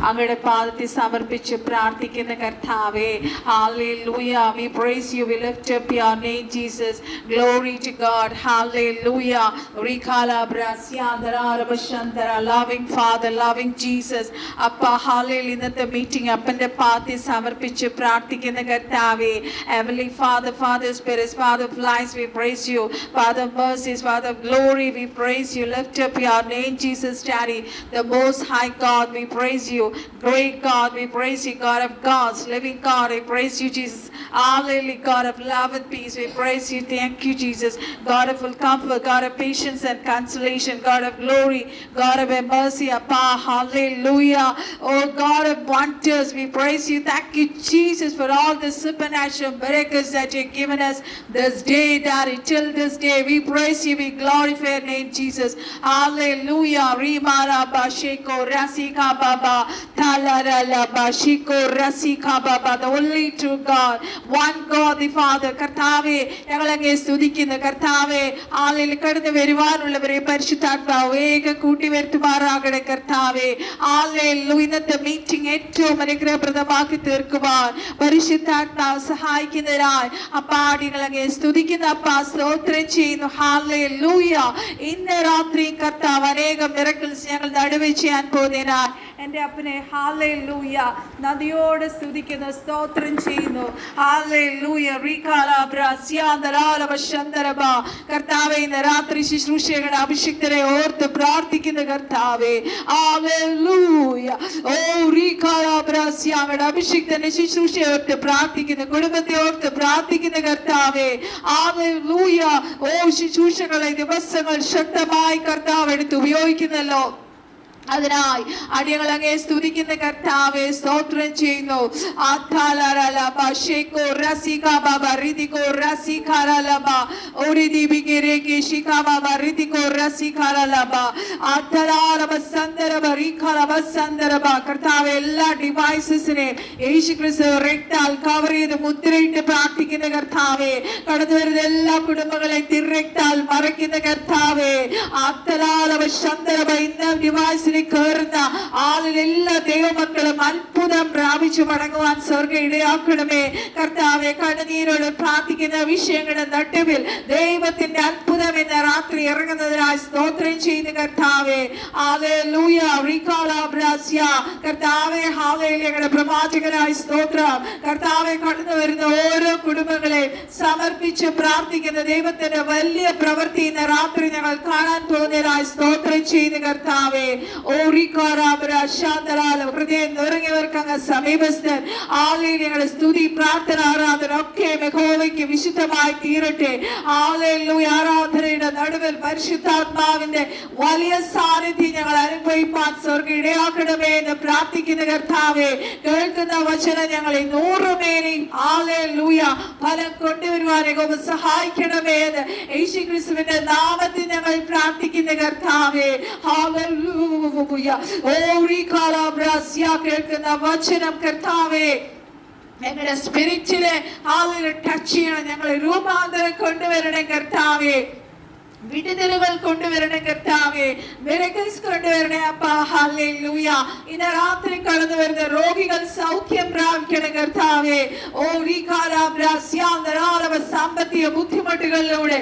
അങ്ങയുടെ പാദത്തിൽ സമർപ്പിച്ച് പ്രാർത്ഥിക്കുന്ന കർത്താവേ. Hallelujah. We praise you. We lift up your name, Jesus. Glory to God. Hallelujah. Rikala brasya darara bashantara. Loving Father, loving Jesus. Appa hallelujah. ഇന്നത്തെ meeting അപ്പന്റെ പാദത്തിൽ സമർപ്പിച്ച് പ്രാർത്ഥിക്കുന്ന കർത്താവേ. Heavenly Father, Father Spirit, Father of lights, we praise you. Father of mercies, Father of glory, we praise you. Lift up your name, Jesus, Daddy, the most high God, we praise you. Great God, we praise you. God of gods, living God, we praise you, Jesus. Hallelujah. God of love and peace, we praise you. Thank you, Jesus. God of full comfort, God of patience and consolation, God of glory, God of mercy, Appa. Hallelujah. Oh God of wonders, we praise you. Thank you, Jesus, for all the supernatural miracles that you've given us this day, Daddy. Till this day, we praise you. We glorify your name, Jesus. Hallelujah. Rimara bashiko rasika baba talarala bashiko rasika baba. The only true God, one God the Father. കർത്താവേ, ഞങ്ങളങ്ങേ സ്തുതിക്കുന്ന കർത്താവേ. ആളിൽ കടന്നു വരുവാനുള്ളവരെ പരിശുദ്ധാത്മാവ് വേഗം കൂട്ടി വരുത്തുമാറാകണേ കർത്താവേ. Hallelujah. ഇന്നത്തെ മീറ്റിംഗ് ഏറ്റവും അനുഗ്രഹപ്രദമാക്കി തീർക്കുവാൻ പരിശുദ്ധാത്മാവ് സഹായിക്കുന്നതിനായി അപ്പാടികളങ്ങേ സ്തുതിക്കുന്ന അപ്പാ, സ്തോത്രം ചെയ്യുന്നു. ഹല്ലേലൂയ. ഇന്ന് രാത്രി കർത്താവ് അനേകം മിറക്കിൾസ് ഞങ്ങൾ നടുവേ ചെയ്യാൻ പോകുന്നതിനാൽ എൻ്റെ അപ്പനെ ഹല്ലേലൂയ നദിയോട് സ്തുതിക്കുന്നു, സ്തോത്രം ചെയ്യുന്നു. ഹല്ലേലൂയ. കർത്താവേ, ഇന്ന് രാത്രി ശുശ്രൂഷയുടെ അഭിഷിക്തരെ ഓർത്ത് പ്രാർത്ഥിക്കുന്ന കർത്താവേ. ഹല്ലേലൂയ. ഓ റീകാലാബ്രാസ്യാങ്ങളുടെ അഭിഷിക്തന്റെ ശുശ്രൂഷയെ ഓർത്ത് പ്രാർത്ഥിക്കുന്ന, കുടുംബത്തെ ഓർത്ത് പ്രാർത്ഥിക്കുന്ന കർത്താവേ. ഹല്ലേലൂയ. ഓ ശുശ്രൂഷകളെ ദിവസങ്ങൾ ശക്തമായി കർത്താവ് എടുത്ത് ഉപയോഗിക്കുന്നല്ലോ. അതിനായി അടിയങ്ങളങ്ങേ സ്തുതിക്കുന്ന കർത്താവേ, സ്തോത്രം ചെയ്യുന്നു. കർത്താവെ, എല്ലാ ഡിവൈസസിനെയും യേശുക്രിസ്തു രക്താൽ കവർ ചെയ്ത് മുദ്രയിട്ട് പ്രാർത്ഥിക്കുന്ന കർത്താവേ. കടന്നു വരുന്ന എല്ലാ കുടുംബങ്ങളെ തിരക്താൽ മറയ്ക്കുന്ന കർത്താവേ. ഇന്ന ഡിവൈസ് കയറുന്ന ആളിലെല്ലാ ദൈവമക്കളും അത്ഭുതം പ്രാപിച്ചു മടങ്ങുവാൻ സ്വർഗ്ഗം ഇടയാക്കണമേ കർത്താവെ. കണ്ണുനീരോട് പ്രാർത്ഥിക്കുന്ന വിഷയങ്ങളുടെ നടുവിൽ ദൈവത്തിന്റെ അത്ഭുതം എന്ന രാത്രി ഇറങ്ങുന്നതിനായി സ്തോത്രം ചെയ്യുന്ന കർത്താവെ. ഹല്ലേലൂയ. കർത്താവെ, ഹല്ലേലൂയ. പ്രവാചകനായി സ്തോത്രം കർത്താവെ. കടന്നു വരുന്ന ഓരോ കുടുംബങ്ങളെ സമർപ്പിച്ച് പ്രാർത്ഥിക്കുന്ന ദൈവത്തിന്റെ വലിയ പ്രവൃത്തി ഇന്ന് രാത്രി ഞങ്ങൾ കാണാൻ പോകുന്നതിനായി സ്തോത്രം ചെയ്യുന്ന കർത്താവെ. ഹൃദയം നിറങ്ങിയവർക്ക് അങ്ങ് സമീപസ്ഥൻ. ഞങ്ങളുടെ സ്തുതി, പ്രാർത്ഥന, ആരാധന ഒക്കെ യഹോവയ്ക്ക് വിശുദ്ധമായി തീരട്ടെ. ആരാധനയുടെ നടുവിൽ പരിശുദ്ധാത്മാവിന്റെ വലിയ സാന്നിധ്യം ഞങ്ങൾ അനുഭവിപ്പാൻ സ്വർഗ്ഗം ഇടയാക്കണമേ എന്ന് പ്രാർത്ഥിക്കുന്ന കർത്താവെ. കേൾക്കുന്ന വചനം ഞങ്ങളെ 100 മേനി ഫലം കൊണ്ടുവരുവാൻ യഹോവ സഹായിക്കണമേ എന്ന് യേശുക്രിസ്തുവിന്റെ നാമത്തിൽ ഞങ്ങൾ പ്രാർത്ഥിക്കുന്ന കർത്താവെ. കേൾക്കുന്ന വചനം കർത്താവേ ഞങ്ങളുടെ സ്പിരിറ്റിലെ ടച്ച് ചെയ്യണം. ഞങ്ങളെ രൂപാന്തരം കൊണ്ടുവരണേ കർത്താവേ. വിടുതലുകൾ കൊണ്ടുവരണേ കർത്താവേ. മിറക്കിൾസ് കൊണ്ടുവരണേ അപ്പാ. ഹല്ലേലൂയ. ഇന്ന് രാത്രി കടന്നു വരുന്ന രോഗികൾ സൗഖ്യം പ്രാപിക്കണം കർത്താവേ. സാമ്പത്തിക ബുദ്ധിമുട്ടുകളിലൂടെ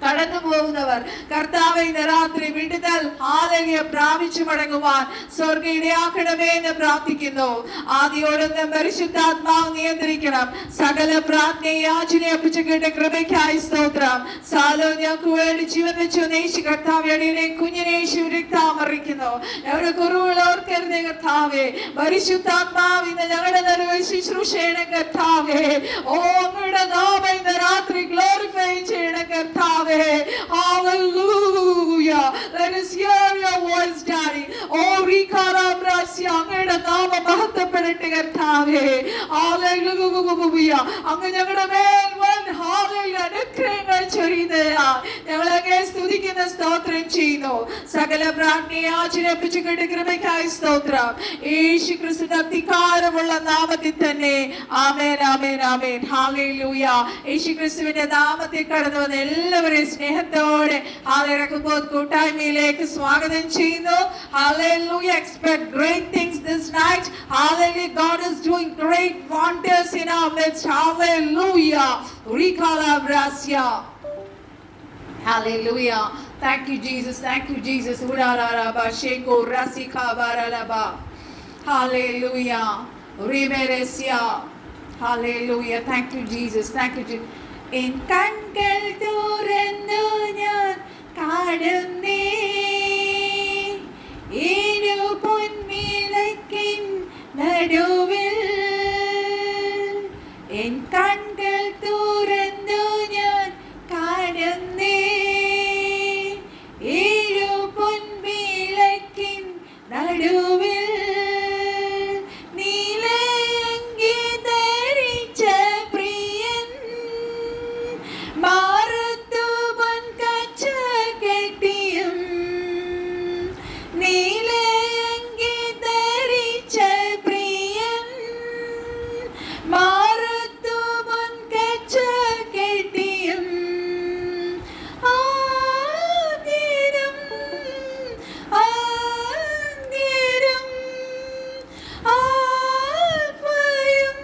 കടന്നു പോകുന്നവർ കർത്താവേ, ഇന്ന് രാത്രി വിടുതൽ ഹല്ലേലൂയ പ്രാപിച്ചു മടങ്ങുവാൻ സ്വർഗ്ഗം ഇടയാക്കണമേ എന്ന് പ്രാർത്ഥിക്കുന്നു. ആദിയോടൊന്ന് പരിശുദ്ധാത്മാവ് നിയന്ത്രിക്കണം. സകല പ്രാർത്ഥനയെ യാചനയെ അർപ്പിച്ചു കേട്ട കൃപയ്ക്കായി സ്തോത്രം. സാലോ ഞങ്ങൾക്ക് വേണ്ടി ജീവൻ വെച്ചു യേശു കർത്താവേ. അടിയനെ കുഞ്ഞിനെ യേശു രക്തമറിക്കുന്നു. ഞങ്ങളുടെ കുറവുകൾ ഓർക്കരുതേ കർത്താവേ. പരിശുദ്ധാത്മാവ് ഇന്ന് ഞങ്ങളുടെ നടുവിൽ ശുശ്രൂഷ ചെയ്യണം കർത്താവേ. ഓ അങ്ങയുടെ നാമം ഇന്ന് രാത്രി ഗ്ലോറിഫൈ ചെയ്യണം കർത്താവേ. Hallelujah. Let us hear your voice, Daddy. Oh, അങ്ങയുടെ നാമം മഹത്വപ്പെടട്ടെ കർത്താവേ. Hallelujah. അങ്ങ് ഞങ്ങളുടെ മേൽ അനുഗ്രഹങ്ങൾ ചൊരിയുന്നതിനാ ഞങ്ങളങ്ങേ സ്തുതിക്കുന്ന, സ്തോത്രം ചെയ്യുന്നു. സകല പ്രാർത്ഥനയെ യാചനയർപ്പിച്ചു കേട്ട കൃപയ്ക്കായി സ്തോത്രം. യേശുക്രിസ്തുവിന്റെ അധികാരമുള്ള നാമത്തിൽ തന്നെ. ആമേൻ, ആമേൻ, ആമേൻ. ഹല്ലേലൂയ. യേശുക്രിസ്തുവിന്റെ നാമത്തിൽ കടന്നു വന്ന എല്ലാവരെയും സ്നേഹത്തോടെ കൂട്ടായ്മയിലേക്ക് സ്വാഗതം ചെയ്യുന്നു. Hallelujah. Expect great things this night. Hallelujah. God is doing great wonders in our midst. Hallelujah. Rikala Brasya. Hallelujah. Thank you, Jesus. Thank you, Jesus. Urararaba sheko rasika baralaba. Hallelujah. Riberesia. Hallelujah. Thank you, Jesus. Thank you, Jesus. In കൺകൾ തുറന്നു ഞാൻ കാണുന്നേ ഏഴു പൊൻവിളക്കിൻ നടുവിൽ N കൺകൾ തുറന്നു ഞാൻ കാണുന്നേ ഏഴു പൊൻവിളക്കിൻ നടുവിൽ നീലയങ്കി ധരിച്ച പ്രിയൻ മാറത്തു പൊൻകച്ച കെട്ടിയും നീലയങ്കി ധരിച്ച പ്രിയൻ മാറത്തു പൊൻകച്ച കെട്ടിയും ആദ്യരും ആദ്യരും ആൽഫയും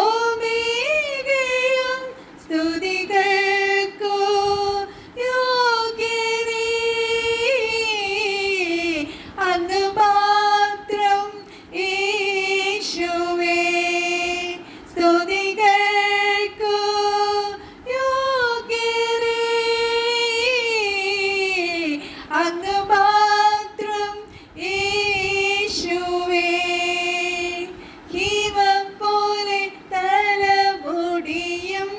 ഓമേഗയും സ്തുതികൾക്കു യോഗ്യനേ അങ്ങ് മാത്രം യേശുവേ സ്തുതികൾക്കു യോഗ്യനേ അങ്ങ് മാത്രം യേശുവേ ഹിമം പോലെ തലമുടിയും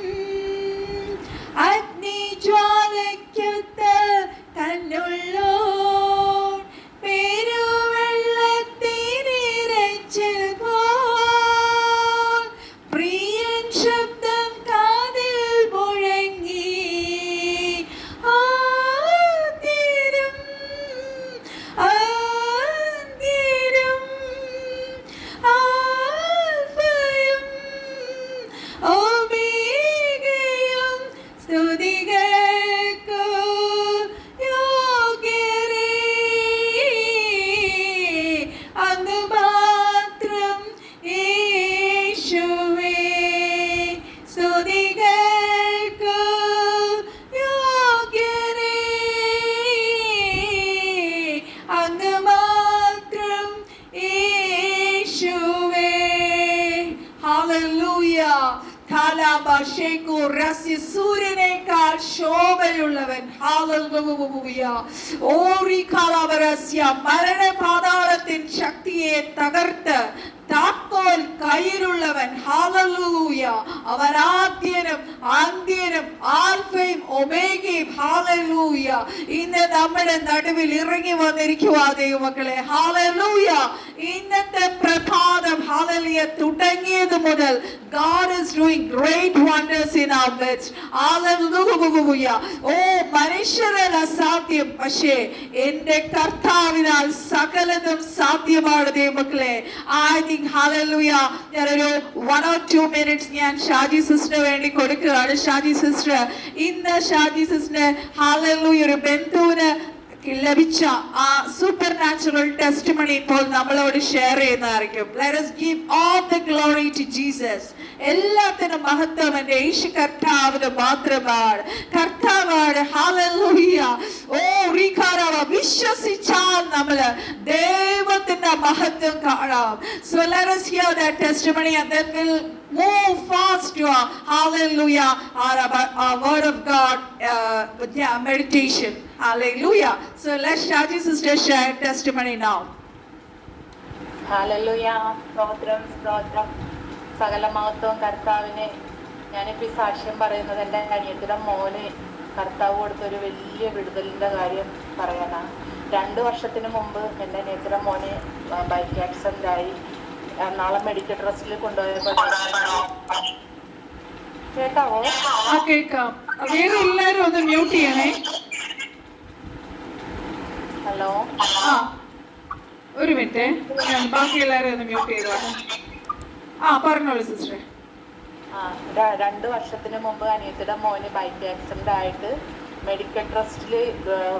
അഗ്നിജ്വാലയ്ക്കൊത്ത കണ്ണുള്ളോ പെരുവെള്ളത്തിനിരച്ചിൽ പോൽ പ്രിയൻ ശബ്ദം കാതിൽ മുഴങ്ങി ആദ്യരും ആദ്യരും ആൽഫയും ഓമേഗയും സ്തുതികൾക്കു യോഗ്യനേ അങ്ങ് മാത്രം യേശുവേ സ്തുതികൾക്കു യോഗ്യനേ അങ്ങ് മാത്രം യേശുവേ. Hallelujah. കാലാബാഷേക്കു രസ്യ സൂര്യനേക്കാൾ ശോഭയുള്ളവൻ. Hallelujah. ഓറി കാലാബരസ്യ മരണപാതാളത്തിൻ ശക്തിയെ തകർത്ത് താക്കോൽ കയ്യിലുള്ളവൻ. Hallelujah. അവൻ ആദ്യനും അന്ത്യനും ആൽഫയും ഒമേഗയും. Hallelujah. ഇന്ന് നമ്മുടെ നടുവിൽ ഇറങ്ങി വന്നിരിക്കുവാ ദൈവമക്കളെ. Hallelujah. ഇന്നത്തെ പ്രഭാതം Hallelujah തുടങ്ങിയത് മുതൽ God is doing great wonders in our midst. Hallelujah. ഓ മനുഷ്യരാൽ അസാധ്യം, പക്ഷേ എന്റെ കർത്താവിനാൽ സകലതും സാധ്യമാണ് ദൈവമക്കളെ. I think Hallelujah. ഞാനൊരു 1 or 2 minutes ഞാൻ ഷാജി സിസ്റ്ററിന് വേണ്ടി കൊടുക്കുകയാണ്. ഷാജി സിസ്റ്റർ ഇന്ന് ഷാജി സിസ്റ്ററിന് Hallelujah ഒരു ബന്ധുവിന് ലഭിച്ച ആ സൂപ്പർ നാച്ചുറൽ ടെസ്റ്റിമണി ഇപ്പോൾ നമ്മളോട് ഷെയർ ചെയ്യുന്നതായിരിക്കും. Let us give all the glory to Jesus. എല്ലാത്തിനും മഹത്വം എൻ്റെ യേശു കർത്താവിന് മാത്രമാണ്. കർത്താവാണ്. Hallelujah. ഓ റീകാരാവ വിശ്വസിച്ചാൽ നമ്മള് ദൈവത്തിന്റെ മഹത്വം കാണാം. So let us hear that testimony and then we'll move fast to our Hallelujah, our word of God meditation. Hallelujah. So let's Shaji sister share testimony now. Hallelujah. സ്തോത്രം സ്തോത്രം. സകല മഹത്വം കർത്താവിനെ. ഞാനിപ്പോൾ ഈ സാക്ഷ്യം പറയുന്നത് എൻ്റെ അനിയത്തിയുടെ മോന് കർത്താവ് കൊടുത്തൊരു വലിയ വിടുതലിൻ്റെ കാര്യം പറയാനാണ്. 2 വർഷത്തിന് മുമ്പ് എൻ്റെ അനിയത്തിയുടെ മോന് ബൈക്ക് ആക്സിഡൻ്റായി. എറണാകുളം മെഡിക്കൽ ട്രസ്റ്റിൽ കൊണ്ടുപോയപ്പോൾ കേൾക്കാവോ? കേൾക്കാം. വേറെ എല്ലാവരും ഒന്ന് മ്യൂട്ട് ചെയ്യണേ. ഹലോ. ഒരു മിനിറ്റ്, ഞാൻ ബാക്കി എല്ലാവരും ഒന്ന് മ്യൂട്ട് ചെയ്തോട്ടെ. പറഞ്ഞോളൂ സിസ്റ്ററെ. 2 വർഷത്തിന് മുമ്പ് അനിയത്തിയുടെ മോന് ബൈക്ക് ആക്സിഡൻ്റ് ആയിട്ട് മെഡിക്കൽ ട്രസ്റ്റിൽ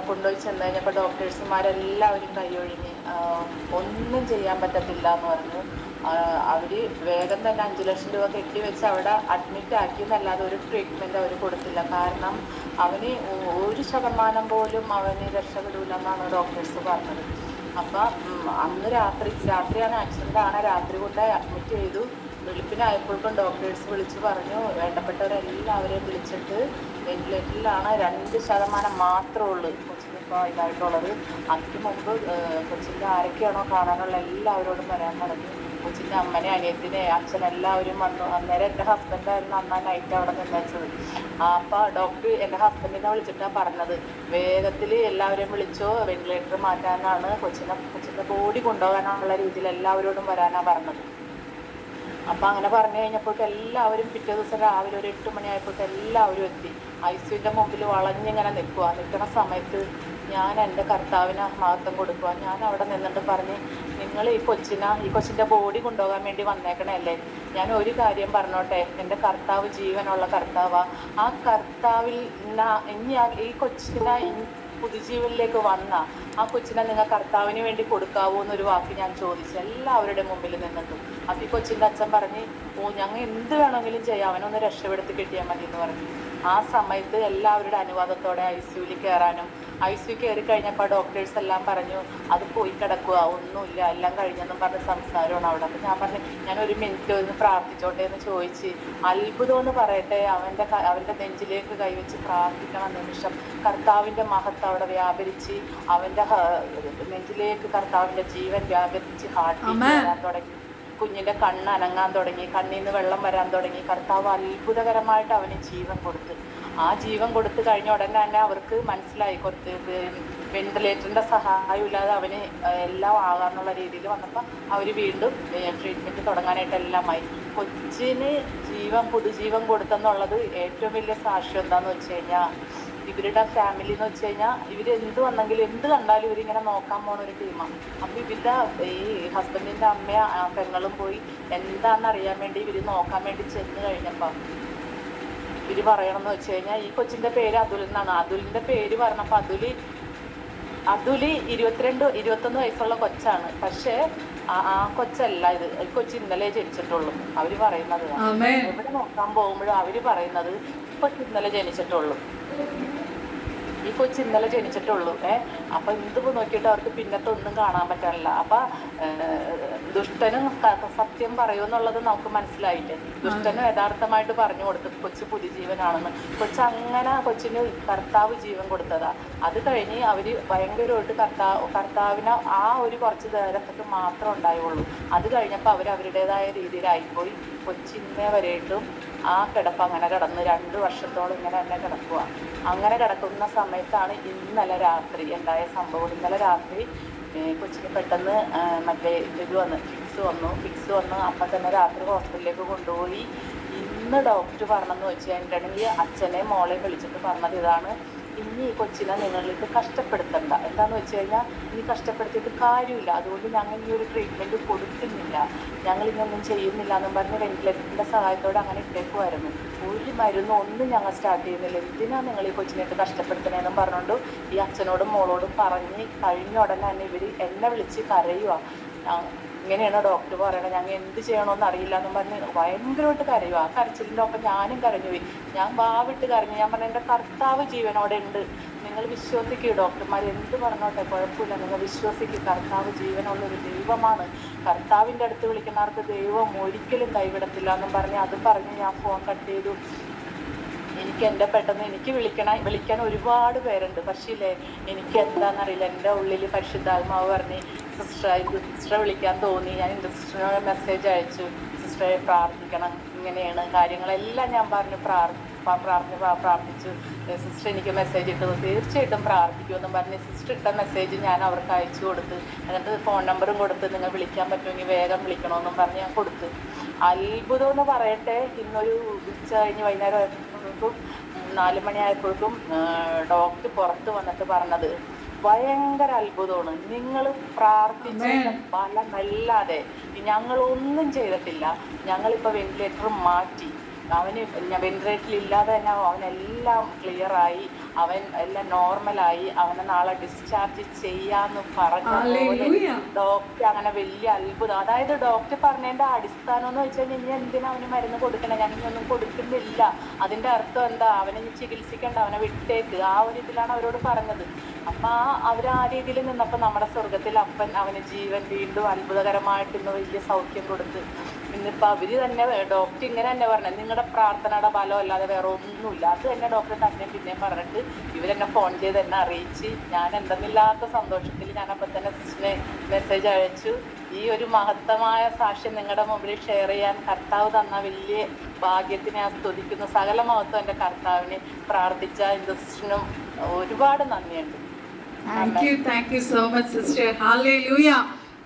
കൊണ്ടുപോയി ചെന്ന് കഴിഞ്ഞപ്പോൾ ഡോക്ടേഴ്സുമാരെല്ലാവരും കൈയൊഴിഞ്ഞ് ഒന്നും ചെയ്യാൻ പറ്റത്തില്ല എന്ന് പറഞ്ഞു. അവർ വേഗം തന്നെ 5 ലക്ഷം രൂപ കെട്ടിവെച്ച് അവിടെ അഡ്മിറ്റ് ആക്കിയെന്നല്ലാതെ ഒരു ട്രീറ്റ്മെൻറ്റ് അവർ കൊടുത്തില്ല. കാരണം അവന് 1% പോലും അവന് രക്ഷപ്പെടില്ല എന്നാണ് ഡോക്ടേഴ്സ് പറഞ്ഞത്. അപ്പം അന്ന് രാത്രിയാണ് ആക്സിഡൻ്റാണ്, രാത്രി കൊണ്ട് അഡ്മിറ്റ് ചെയ്തു. വെളുപ്പിനായപ്പോഴേക്കും ഡോക്ടേഴ്സ് വിളിച്ച് പറഞ്ഞു വേണ്ടപ്പെട്ടവരെല്ലാവരെയും വിളിച്ചിട്ട് വെന്റിലേറ്ററിലാണ്, 2% മാത്രമേ ഉള്ളൂ കൊച്ചിനിപ്പോൾ ഇതായിട്ടുള്ളത്. അതിന് മുമ്പ് കൊച്ചിൻ്റെ ആരൊക്കെയാണോ കാണാനുള്ള എല്ലാവരോടും വരാൻ പറഞ്ഞു. കൊച്ചിൻ്റെ അമ്മനെ, അനിയത്തിനെ, അച്ഛൻ എല്ലാവരും വന്നു. അന്നേരം എൻ്റെ ഹസ്ബൻഡായിരുന്നു അന്നാ നൈറ്റ് അവിടെ നിന്ന് വെച്ചത്. അപ്പോൾ ഡോക്ടർ എൻ്റെ ഹസ്ബൻഡിനെ വിളിച്ചിട്ടാണ് പറഞ്ഞത് വേഗത്തിൽ എല്ലാവരെയും വിളിച്ചോ, വെന്റിലേറ്റർ മാറ്റാനാണ്, കൊച്ചിൻ്റെ ബോഡി കൊണ്ടുപോകാനുള്ള രീതിയിൽ എല്ലാവരോടും വരാനാണ് പറഞ്ഞത്. അപ്പം അങ്ങനെ പറഞ്ഞു കഴിഞ്ഞപ്പോഴേക്കും എല്ലാവരും പിറ്റേ ദിവസം രാവിലെ ഒരു 8 മണിയായപ്പോഴേക്കും എല്ലാവരും എത്തി. ഐസിയുവിൻ്റെ മുമ്പിൽ വളഞ്ഞിങ്ങനെ നിൽക്കണ സമയത്ത് ഞാൻ എൻ്റെ കർത്താവിന് മഹത്വം കൊടുക്കുക. ഞാൻ അവിടെ നിന്നിട്ട് പറഞ്ഞ് നിങ്ങൾ ഈ കൊച്ചിൻ്റെ ബോഡി കൊണ്ടുപോകാൻ വേണ്ടി വന്നേക്കണല്ലേ, ഞാൻ ഒരു കാര്യം പറഞ്ഞോട്ടെ, എൻ്റെ കർത്താവ് ജീവനുള്ള കർത്താവാണ്. ആ കർത്താവിൽ ഇനി ഈ കൊച്ചിനെ പുതുജീവനിലേക്ക് വന്ന ആ കൊച്ചിനെ നിങ്ങൾ കർത്താവിന് വേണ്ടി കൊടുക്കാവോ എന്നൊരു വാക്ക് ഞാൻ ചോദിച്ചു എല്ലാവരുടെ മുമ്പിൽ നിന്നിട്ടും. അപ്പോൾ ഈ കൊച്ചിൻ്റെ അച്ഛൻ പറഞ്ഞ് ഞങ്ങൾ എന്ത് വേണമെങ്കിലും ചെയ്യാം, അവനൊന്ന് രക്ഷപ്പെടുത്തി കിട്ടിയാൽ മതി എന്ന് പറഞ്ഞു. ആ സമയത്ത് എല്ലാവരുടെ അനുവാദത്തോടെ ICUവിൽ കയറാനും, ICU കയറി കഴിഞ്ഞപ്പോൾ ഡോക്ടേഴ്സ് എല്ലാം പറഞ്ഞു അത് പോയി കിടക്കുക, ഒന്നുമില്ല, എല്ലാം കഴിഞ്ഞെന്നും പറഞ്ഞ് സംസാരമാണ് അവിടെ. അപ്പം ഞാൻ പറഞ്ഞു ഞാൻ 1 മിനിറ്റ് ഒന്ന് പ്രാർത്ഥിച്ചോട്ടെ എന്ന് ചോദിച്ച്. അത്ഭുതം എന്ന് പറയട്ടെ, അവൻ്റെ നെഞ്ചിലേക്ക് കൈവച്ച് പ്രാർത്ഥിക്കണ നിമിഷം കർത്താവിൻ്റെ മഹത്വം അവിടെ വ്യാപരിച്ച്, അവൻ്റെ നെഞ്ചിലേക്ക് കർത്താവിൻ്റെ ജീവൻ വ്യാപരിച്ച് ഹാർട്ട് വരാൻ തുടങ്ങി. കുഞ്ഞിൻ്റെ കണ്ണ് അനങ്ങാൻ തുടങ്ങി, കണ്ണിൽ നിന്ന് വെള്ളം വരാൻ തുടങ്ങി. കർത്താവ് അത്ഭുതകരമായിട്ട് അവന് ജീവൻ കൊടുത്ത്. ആ ജീവൻ കൊടുത്ത് കഴിഞ്ഞ ഉടനെ തന്നെ അവർക്ക് മനസ്സിലായി വെന്റിലേറ്ററിൻ്റെ സഹായമില്ലാതെ അവന് എല്ലാം ആകാന്നുള്ള രീതിയിൽ വന്നപ്പോൾ അവർ വീണ്ടും ട്രീറ്റ്മെൻറ്റ് തുടങ്ങാനായിട്ട് എല്ലാമായി. കൊച്ചിന് പുതുജീവൻ കൊടുത്തെന്നുള്ളത് ഏറ്റവും വലിയ സാക്ഷ്യം എന്താണെന്ന് വെച്ച് കഴിഞ്ഞാൽ ഇവരുടെ ഫാമിലി എന്ന് വെച്ച് കഴിഞ്ഞാൽ ഇവരെന്ത് വന്നെങ്കിലും എന്ത് കണ്ടാലും ഇവരിങ്ങനെ നോക്കാൻ പോണ ഒരു ടീമാണ്. അപ്പോൾ ഇവരുടെ ഈ ഹസ്ബൻഡിൻ്റെ അമ്മയും പെങ്ങളും പോയി എന്താണെന്ന് അറിയാൻ വേണ്ടി ഇവർ നോക്കാൻ വേണ്ടി ചെന്ന് കഴിഞ്ഞപ്പോൾ ഇവർ പറയണമെന്ന് വെച്ച് കഴിഞ്ഞാൽ ഈ കൊച്ചിൻ്റെ പേര് അതുൽ എന്നാണ്. അതുലിൻ്റെ പേര് പറഞ്ഞപ്പോൾ അതുൽ 21 വയസ്സുള്ള കൊച്ചാണ്. പക്ഷേ ആ കൊച്ചല്ല ഇത്, ഈ കൊച്ച് ഇന്നലെ ജനിച്ചിട്ടുള്ളൂ. അവർ പറയുന്നത് എവിടെ നോക്കാൻ പോകുമ്പോഴും അവർ പറയുന്നത് ഈ കൊച്ച് ഇന്നലെ ജനിച്ചിട്ടുള്ളൂ. അപ്പം എന്തിപ്പോൾ നോക്കിയിട്ട് അവർക്ക് പിന്നത്തെ ഒന്നും കാണാൻ പറ്റാനില്ല. അപ്പം ദുഷ്ടനും സത്യം പറയുമെന്നുള്ളത് നമുക്ക് മനസ്സിലായില്ലേ. ദുഷ്ടനും യഥാർത്ഥമായിട്ട് പറഞ്ഞു കൊടുത്തു കൊച്ചു പുതുജീവനാണെന്ന്. കൊച്ചിന് കർത്താവ് ജീവൻ കൊടുത്തതാ. അത് കഴിഞ്ഞ് അവർ ഭയങ്കരമായിട്ട് കർത്താവിന് ആ ഒരു കുറച്ച് നേരത്തേക്ക് മാത്രം ഉണ്ടായുള്ളൂ. അത് കഴിഞ്ഞപ്പോൾ അവരുടേതായ രീതിയിലായിപ്പോയി. കൊച്ചിന്നേ വരെയിട്ടും ആ കിടപ്പ് അങ്ങനെ കിടന്ന് 2 വർഷത്തോളം ഇങ്ങനെ തന്നെ കിടക്കുക. അങ്ങനെ കിടക്കുന്ന സമയത്താണ് ഇന്നലെ രാത്രി ഉണ്ടായ സംഭവം. ഇന്നലെ രാത്രി കൊച്ചിന് പെട്ടെന്ന് മറ്റേ ഫിക്സ് വന്നു. അപ്പം തന്നെ രാത്രി ഹോസ്പിറ്റലിലേക്ക് കൊണ്ടുപോയി. ഇന്ന് ഡോക്ടർ പറഞ്ഞെന്ന് വെച്ച് കഴിഞ്ഞിട്ടുണ്ടെങ്കിൽ അച്ഛനെ മോളെ വിളിച്ചിട്ട് പറഞ്ഞത് ഇതാണ്, ഇനി ഈ കൊച്ചിനെ നിങ്ങളിത് കഷ്ടപ്പെടുത്തണ്ട. എന്താണെന്ന് വെച്ച് കഴിഞ്ഞാൽ ഇനി കഷ്ടപ്പെടുത്തിയിട്ട് കാര്യമില്ല, അതുകൊണ്ട് ഞങ്ങൾ ഈ ഒരു ട്രീറ്റ്മെൻറ്റ് കൊടുക്കുന്നില്ല, ഞങ്ങളിതൊന്നും ചെയ്യുന്നില്ല എന്നും പറഞ്ഞ് വെന്റിലേറ്ററിൻ്റെ സഹായത്തോടെ അങ്ങനെ ഇട്ടേക്കുമായിരുന്നു. ഒരു മരുന്നും ഒന്നും ഞങ്ങൾ സ്റ്റാർട്ട് ചെയ്യുന്നില്ല, എന്തിനാണ് നിങ്ങൾ ഈ കൊച്ചിനായിട്ട് കഷ്ടപ്പെടുത്തണേന്നും പറഞ്ഞുകൊണ്ട് ഈ അച്ഛനോടും മോളോടും പറഞ്ഞ് കഴിഞ്ഞ ഉടനെ തന്നെ ഇവർ എന്നെ വിളിച്ച് കരയുക. ഇങ്ങനെയാണ് ഡോക്ടർ പറയണത്, ഞങ്ങൾ എന്ത് ചെയ്യണമെന്ന് അറിയില്ല എന്നും പറഞ്ഞ് ഭയങ്കരമായിട്ട് കരയുക. ആ കരച്ചിലിൻ്റെ ഒപ്പം ഞാനും കരഞ്ഞുപോയി. ഞാൻ വാവിട്ട് കരഞ്ഞു. ഞാൻ പറഞ്ഞു എൻ്റെ കർത്താവ് ജീവനോടെ ഉണ്ട്, നിങ്ങൾ വിശ്വസിക്കുക, ഡോക്ടർമാർ എന്ത് പറഞ്ഞോട്ടെ കുഴപ്പമില്ല, നിങ്ങൾ വിശ്വസിക്കുക, കർത്താവ് ജീവനുള്ളൊരു ദൈവമാണ്, കർത്താവിൻ്റെ അടുത്ത് വിളിക്കുന്നവർക്ക് ദൈവം ഒരിക്കലും കൈവിടത്തില്ല എന്നും പറഞ്ഞ് അതും പറഞ്ഞ് ഞാൻ ഫോൺ കട്ട് ചെയ്തു. എനിക്ക് വിളിക്കാൻ ഒരുപാട് പേരുണ്ട്. പക്ഷേ എനിക്ക് എന്താണെന്നറിയില്ല, എൻ്റെ ഉള്ളിൽ പരിശുദ്ധാത്മാവ് പറഞ്ഞ് സിസ്റ്ററെ വിളിക്കാൻ തോന്നി. ഞാൻ സിസ്റ്ററിന് മെസ്സേജ് അയച്ചു, സിസ്റ്ററെ പ്രാർത്ഥിക്കണം, ഇങ്ങനെയാണ് കാര്യങ്ങളെല്ലാം ഞാൻ പറഞ്ഞു പ്രാർത്ഥിച്ചു. സിസ്റ്റർ എനിക്ക് മെസ്സേജ് ഇട്ടത് തീർച്ചയായിട്ടും പ്രാർത്ഥിക്കുമെന്നും പറഞ്ഞ് സിസ്റ്റർ ഇട്ട മെസ്സേജ് ഞാൻ അവർക്ക് അയച്ചു കൊടുത്ത്, എന്നിട്ട് ഫോൺ നമ്പറും കൊടുത്ത് നിങ്ങൾ വിളിക്കാൻ പറ്റുമെങ്കിൽ വേഗം വിളിക്കണമെന്നും പറഞ്ഞ് ഞാൻ കൊടുത്ത്. അത്ഭുതം എന്ന് പറയട്ടെ, ഇന്നൊരു ഉച്ച കഴിഞ്ഞ് വൈകുന്നേരം ആയപ്പോഴേക്കും 4 മണിയായപ്പോഴേക്കും ഡോക്ടർ പുറത്ത് വന്നിട്ട് പറഞ്ഞത് ഭയങ്കര അത്ഭുതമാണ്, നിങ്ങൾ പ്രാർത്ഥിച്ച ഫലമല്ലാതെ ഞങ്ങളൊന്നും ചെയ്തിട്ടില്ല, ഞങ്ങളിപ്പോൾ വെന്റിലേറ്റർ മാറ്റി, അവന് വെന്റിലേറ്ററിൽ ഇല്ലാതെ തന്നെ അവനെല്ലാം ക്ലിയറായി, അവൻ എല്ലാം നോർമലായി, അവനെ നാളെ ഡിസ്ചാർജ് ചെയ്യാന്ന് പറഞ്ഞ പോലെ ഡോക്ടർ അങ്ങനെ വലിയ അത്ഭുതം. അതായത് ഡോക്ടർ പറഞ്ഞതിന്റെ അടിസ്ഥാനം എന്ന് വെച്ചാൽ ഇനി എന്തിനാ അവന് മരുന്ന് കൊടുക്കണേ, ഞാൻ ഇനിയൊന്നും കൊടുക്കുന്നില്ല, അതിന്റെ അർത്ഥം എന്താ, അവനെ ചികിത്സിക്കണ്ട, അവനെ വിട്ടേക്ക്, ആ ഒരു ഇതിലാണ് അവരോട് പറഞ്ഞത്. അപ്പൊ അവർ ആ രീതിയിൽ നിന്നപ്പോൾ നമ്മുടെ സ്വർഗത്തിൽ അപ്പൻ അവന് ജീവൻ വീണ്ടും അത്ഭുതകരമായിട്ട് ഇന്ന് വലിയ സൗഖ്യം കൊടുത്ത്. ഇന്നിപ്പോൾ അവര് തന്നെ ഡോക്ടർ ഇങ്ങനെ തന്നെ പറഞ്ഞത്, നിങ്ങളുടെ പ്രാർത്ഥനയുടെ ബലം അല്ലാതെ വേറെ ഒന്നുമില്ല. അത് തന്നെ ഡോക്ടർ തന്നെ പിന്നെ പറഞ്ഞിട്ട് ഇവരെന്നെ ഫോൺ ചെയ്ത് എന്നെ അറിയിച്ച്, ഞാൻ എന്തെന്നില്ലാത്ത സന്തോഷത്തിൽ ഞാനപ്പോൾ തന്നെ സിസ്റ്ററിനെ മെസ്സേജ് അയച്ചു. ഈ ഒരു മഹത്തമായ സാക്ഷ്യം നിങ്ങളുടെ മുമ്പിൽ ഷെയർ ചെയ്യാൻ കർത്താവ് തന്ന വലിയ ഭാഗ്യത്തിനെ ഞാൻ സ്തുതിക്കുന്നു. സകല മഹത്വം എൻ്റെ കർത്താവിനെ പ്രാർത്ഥിച്ച സിസ്റ്ററിനും ഒരുപാട് നന്ദിയുണ്ട്. Thank you so much, sister. Hallelujah.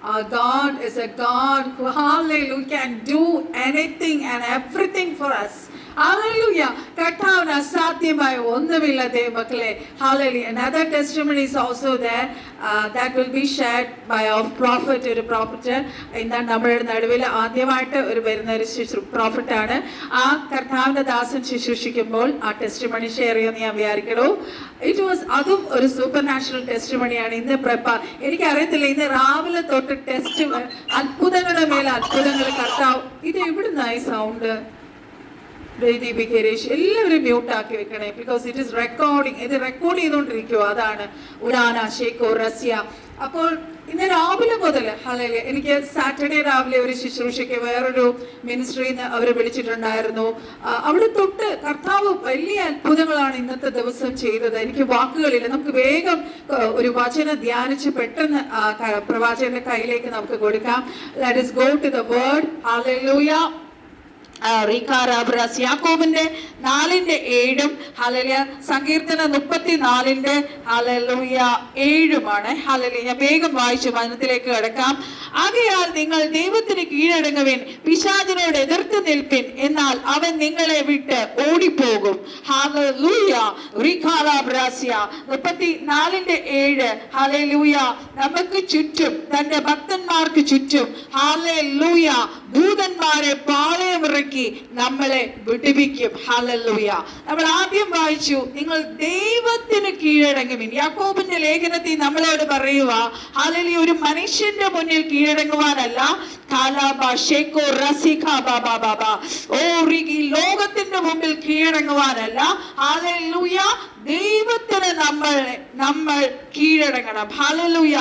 Our God is a God who, hallelujah, can do anything and everything for us. Hallelujah. കർത്താവിന് അസാധ്യമായ ഒന്നുമില്ല ദൈവമക്കളെ. Hallelujah. Another testimony is also there that will be shared by our prophet. ഒരു prophet എന്നാൽ നമ്മുടെ നടുവിൽ ആദ്യമായിട്ട് വരുന്ന ഒരു പ്രോഫറ്റാണ്. ആ കർത്താവിന്റെ ദാസൻ ശുശ്രൂഷിക്കുമ്പോൾ ആ ടെസ്റ്റിമണി ഷെയർ ചെയ്യുമെന്ന് ഞാൻ വിചാരിക്കണു. അതും ഒരു സൂപ്പർ നാച്ചുറൽ ടെസ്റ്റിമണിയാണ്. ഇന്ന് എനിക്കറിയത്തില്ല, ഇന്ന് രാവിലെ തൊട്ട് അത്ഭുതങ്ങളുടെ മേലെ അത്ഭുതങ്ങൾ കർത്താവ്. ഇത് എവിടുന്നായി സൗണ്ട്? എല്ലാവരും മ്യൂട്ട് ആക്കി വെക്കണേ, ബിക്കോസ് ഇറ്റ് ഇസ് റെക്കോർഡിങ്. ഇത് റെക്കോർഡ് ചെയ്തുകൊണ്ടിരിക്കുക. അതാണ് ഉഡാന ഷേക്കോ റസ്യ. അപ്പോൾ ഇന്ന് രാവിലെ മുതൽ എനിക്ക് സാറ്റർഡേ രാവിലെ ഒരു ശുശ്രൂഷയ്ക്ക് വേറൊരു മിനിസ്ട്രിയിൽ നിന്ന് അവർ വിളിച്ചിട്ടുണ്ടായിരുന്നു. അവിടെ തൊട്ട് കർത്താവ് വലിയ അത്ഭുതങ്ങളാണ് ഇന്നത്തെ ദിവസം ചെയ്തത്. എനിക്ക് വാക്കുകളില്ല. നമുക്ക് വേഗം ഒരു വചനം ധ്യാനിച്ച് പെട്ടെന്ന് പ്രവാചകന്റെ കയ്യിലേക്ക് നമുക്ക് കൊടുക്കാം. Let us go to the word. Hallelujah. യാക്കോബിന്റെ 4:7 ഹല്ലേലൂയ, സങ്കീർത്തന 34 ഹല്ലേലൂയ 7 ഹല്ലേലൂയ. ഞാൻ വേഗം വായിച്ചു വചനത്തിലേക്ക് കടക്കാം. ആകയാൽ നിങ്ങൾ ദൈവത്തിന് കീഴടങ്ങുവിൻ, പിശാചിനോട് എതിർത്ത് നിൽപ്പിൻ, എന്നാൽ അവൻ നിങ്ങളെ വിട്ട് ഓടിപ്പോകും. ഹല്ലേലൂയ. 34:7 ഹല്ലേലൂയ. നമുക്ക് ചുറ്റും, തന്റെ ഭക്തന്മാർക്ക് ചുറ്റും ഹല്ലേലൂയ ദൂതന്മാരെ പാളയമിറക്കി നമ്മളെ വിടുവിക്കും. ഹല്ലേലൂയ. നമ്മൾ ആദ്യം വായിച്ചു, നിങ്ങൾ ദൈവത്തിന് കീഴടങ്ങുവിൻ. യാക്കോബിന്റെ ലേഖനത്തിൽ നമ്മളോട് പറയുക, ഹല്ലേലൂയ, ഒരു മനുഷ്യന്റെ മുന്നിൽ കീഴടങ്ങുവാനല്ല, ലോകത്തിന്റെ മുമ്പിൽ കീഴടങ്ങുവാനല്ല, ഹല്ലേലൂയ, ദൈവത്തിന് നമ്മൾ കീഴടങ്ങണം. ഹല്ലേലൂയ.